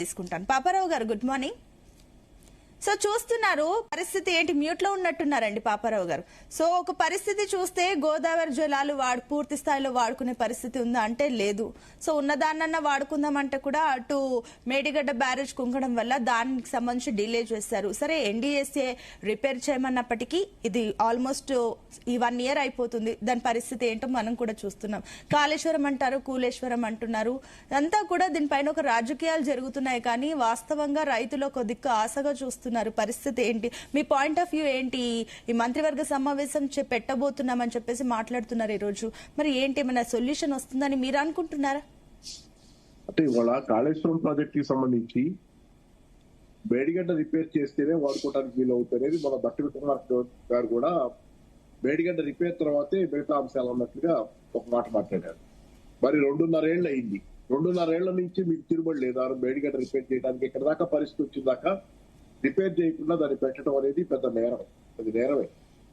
తీసుకుంటాను. పాపారావు గారు good morning. So చూస్తున్నారు పరిస్థితి ఏంటి, మ్యూట్ లో ఉన్నట్టున్నారండి పాపారావు గారు. సో ఒక పరిస్థితి చూస్తే గోదావరి జలాలు పూర్తి స్థాయిలో వాడుకునే పరిస్థితి ఉందా అంటే లేదు. సో ఉన్నదాన్నన్నా వాడుకుందాం అంటే కూడా అటు మేడిగడ్డ బ్యారేజ్ కుంగడం వల్ల దానికి సంబంధించి డిలే చేశారు. సరే ఎన్డీఎస్ఏ రిపేర్ చేయమన్నప్పటికీ ఇది ఆల్మోస్ట్ ఈ 1 year అయిపోతుంది. దాని పరిస్థితి ఏంటో మనం కూడా చూస్తున్నాం. కాళేశ్వరం అంటారు, కూలేశ్వరం అంటున్నారు. అంతా కూడా దీనిపైన ఒక రాజకీయాలు జరుగుతున్నాయి కానీ వాస్తవంగా రైతులు ఒక దిక్కు ఆశగా చూస్తున్నారు. పరిస్థితి ఏంటి, మీ పాయింట్ ఆఫ్ వ్యూ ఏంటి? ఈ మంత్రివర్గ సమావేశం పెట్టబోతున్నామని చెప్పేసి మాట్లాడుతున్నారు ఈ రోజు. మరి ఏంటి, ఏమైనా సొల్యూషన్ వస్తుందని మీరు అనుకుంటున్నారా? అంటే ఇవాళ కాళేశ్వరం ప్రాజెక్ట్ కి సంబంధించి మేడిగడ్డ రిపేర్ చేస్తేనే వాడుకోవడానికి వీలు అవుతుంది అనేది మన భట్టి విక్రమార్క గారు కూడా మేడిగడ్డ రిపేర్ తర్వాతే మిగతా అంశాలు అన్నట్లుగా ఒక మాట మాట్లాడారు. మరి 2.5 ఏళ్ళు అయింది. 2.5 ఏళ్ల నుంచి మీకు తిరుబడి లేదా మేడిగడ్డ రిపేర్ చేయడానికి? ఇక్కడ దాకా పరిస్థితి వచ్చిందాకా రిపేర్ చేయకుండా దాన్ని పెట్టడం అనేది పెద్ద నేరం. అది నేరమే.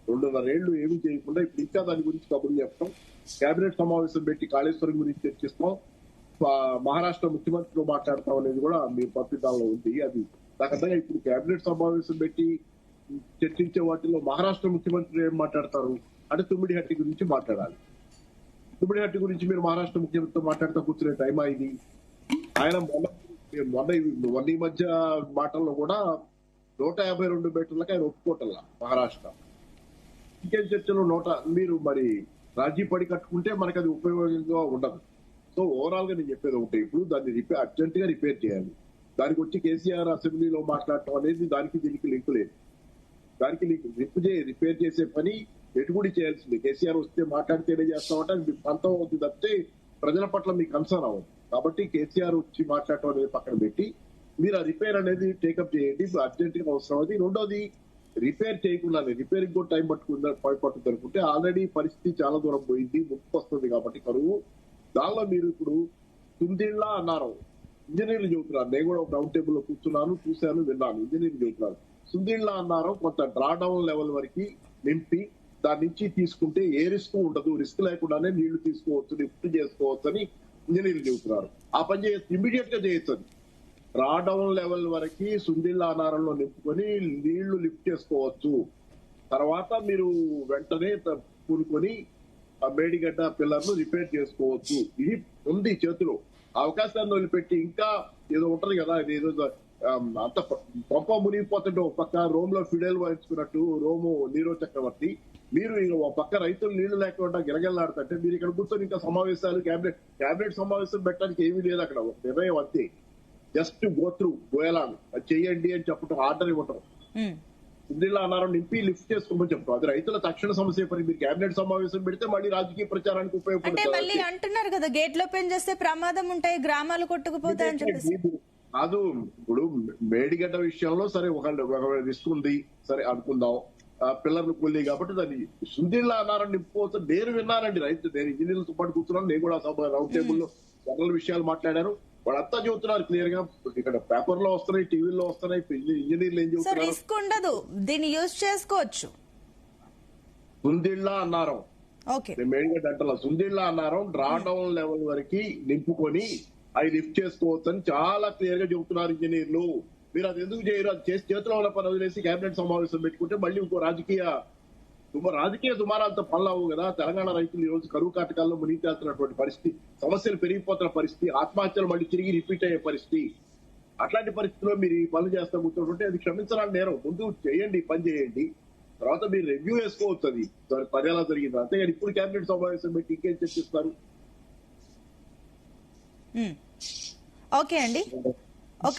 2.5 ఏళ్లు ఏమీ చేయకుండా ఇప్పుడు ఇంకా దాని గురించి కబుర్లు చెప్పడం, కేబినెట్ సమావేశం పెట్టి కాళేశ్వరం గురించి చర్చిస్తాం, మహారాష్ట్ర ముఖ్యమంత్రితో మాట్లాడతాం అనేది కూడా మీ పత్రికల్లో ఉంది. అది నాకు అర్థంగా ఇప్పుడు కేబినెట్ సమావేశం పెట్టి చర్చించే వాటిలో మహారాష్ట్ర ముఖ్యమంత్రి ఏం మాట్లాడతారు అంటే తుమ్మిడిహట్టి గురించి మాట్లాడాలి. తుమ్మిడిహట్టి గురించి మీరు మహారాష్ట్ర ముఖ్యమంత్రితో మాట్లాడుతూ కూర్చునే టైం ఇది. ఆయన మొన్న ఈ మధ్య మాటల్లో కూడా 152 మీటర్లకు ఆయన ఒప్పుకోవటంలా మహారాష్ట్ర. ఇంకేం చర్చలు మీరు మరి రాజీ పడి కట్టుకుంటే మనకు అది ఉపయోగంగా ఉండదు. సో ఓవరాల్ గా నేను చెప్పేది ఒకటి, ఇప్పుడు దాన్ని అర్జెంట్ గా రిపేర్ చేయాలి. దానికి వచ్చి కేసీఆర్ అసెంబ్లీలో మాట్లాడటం అనేది దానికి దీనికి లింక్ లేదు. దానికి రిపేర్ చేసే పని ఎటుగుడి చేయాల్సింది. కేసీఆర్ వస్తే మాట్లాడితేనే చేస్తామంటే అది మీకు పంతం అవుతుంది తప్పితే ప్రజల పట్ల మీకు కన్సర్న్ అవ్వదు. కాబట్టి కేసీఆర్ వచ్చి మాట్లాడటం అనేది పక్కన పెట్టి మీరు ఆ రిపేర్ అనేది టేకప్ చేయండి. అర్జెంట్ గా అవసరం అది. రెండోది, రిపేర్ చేయకుండానే రిపేరింగ్ కూడా టైం పట్టుకుంది అనుకుంటే ఆల్రెడీ పరిస్థితి చాలా దూరం పోయింది, ముప్పు వస్తుంది కాబట్టి కరువు. దానిలో మీరు ఇప్పుడు తుందిళ్ళ అన్నారు, ఇంజనీర్లు చెబుతున్నారు. నేను కూడా ఒక రౌండ్ టేబుల్ లో కూర్చున్నాను, చూశాను, విన్నాను. ఇంజనీర్లు చెబుతున్నారు సుందిళ్ళ అన్నారు కొంత డ్రాడౌన్ లెవెల్ వరకు నింపి దాని నుంచి తీసుకుంటే ఏ రిస్క్ ఉండదు, రిస్క్ లేకుండానే నీళ్లు తీసుకోవచ్చు, లిఫ్ట్ చేసుకోవచ్చు అని ఇంజనీర్లు చెబుతున్నారు. ఆ పని చేయొచ్చు, ఇమీడియట్ గా చేయొచ్చు. అది డ్రాడౌన్ లెవెల్ వరకు సుందిళ్ళ అనారంలో నింపుకొని నీళ్లు లిఫ్ట్ చేసుకోవచ్చు. తర్వాత మీరు వెంటనే కూనుకొని మేడిగడ్డ పిల్లర్ను రిపేర్ చేసుకోవచ్చు. ఇది ఉంది చేతిలో. అవకాశాన్ని వదిలిపెట్టి ఇంకా ఏదో ఉంటది కదా, ఇది ఏదో అంత పంప మునిగిపోతుంటే ఒక పక్క రోమ్ లో ఫిడేల్ వాయించుకున్నట్టు రోము నీరో చక్రవర్తి, మీరు ఒక పక్క రైతులు నీళ్లు లేకుండా గిరగిల్లాడుతుంటే మీరు ఇక్కడ కూర్చొని ఇంకా సమావేశాలు కేబినెట్ సమావేశం పెట్టడానికి ఏమీ లేదు. అక్కడ ఒక నిర్ణయం అంతే, జస్ట్ గో త్రూ గోయలాను అది చెయ్యండి అని చెప్పడం, ఆర్డర్ ఇవ్వటం, ఇందిలా అన్నారం నింపి లిఫ్ట్ చేసుకోమని చెప్పడం. అది రైతుల తక్షణ సమస్య పని. మీరు కేబినెట్ సమావేశం పెడితే మళ్ళీ రాజకీయ ప్రచారానికి ఉపయోగపడుతుంది. మళ్ళీ అంటున్నారు కదా గేట్లు ఓపెన్ చేస్తే ప్రమాదం ఉంటాయి, గ్రామాలు కొట్టుకుపోతాయని చెప్పేసి. కాదు, ఇప్పుడు మేడిగడ్డ విషయంలో సరే ఒక రిస్క్ ఉంది, సరే అనుకుందాం. పిల్లర్లు కూలీ కాబట్టి దాన్ని సుందిళ్ళ అన్నారని నింపుకోవచ్చు. నేను విన్నానండి, నేను ఇంజనీర్లతో పాటు కూర్చున్నాను. నేను కూడా రౌండ్ టేబుల్ లో జనరల్ విషయాలు మాట్లాడాను. వాళ్ళంతా చెబుతున్నారు క్లియర్ గా. ఇక్కడ పేపర్ లో వస్తున్నాయి, టీవీలో వస్తున్నాయి. ఇంజనీర్లు ఏం చెబుతున్నారు, రిస్క్ ఉండదు, దీన్ని యూజ్ చేసుకోవచ్చు. సుందిళ్ళ అన్నారం మేడిగడ్డ అంటారు, సుందిళ్ళ అన్నారం డ్రాడౌన్ లెవెల్ వరకు నింపుకొని అవి లిఫ్ట్ చేసుకోవచ్చు అని చాలా క్లియర్ గా చెబుతున్నారు ఇంజనీర్లు. మీరు అది ఎందుకు చేయరు? అది చేసి చేతిలో ఉన్న పని వదిలేసి కేబినెట్ సమావేశం పెట్టుకుంటే మళ్ళీ ఇంకో రాజకీయ దుమారాలతో పనులవు కదా. తెలంగాణ రైతులు ఈ రోజు కరువు కాటకాల్లో మునిగితేస్తున్నటువంటి పరిస్థితి, సమస్యలు పెరిగిపోతున్న పరిస్థితి, ఆత్మహత్యలు మళ్ళీ తిరిగి రిపీట్ అయ్యే పరిస్థితి. అట్లాంటి పరిస్థితిలో మీరు ఈ పనులు చేస్తా కూర్చోంటే అది క్షమించడానికి నేరం. ముందు చేయండి, పని చేయండి, తర్వాత మీరు రివ్యూ వేసుకోవచ్చు అది పని ఎలా జరిగింది. అంతేగాని ఇప్పుడు కేబినెట్ సమావేశం పెట్టి ఇంకేం చర్చిస్తారు? ఓకే అండి. ఓకే.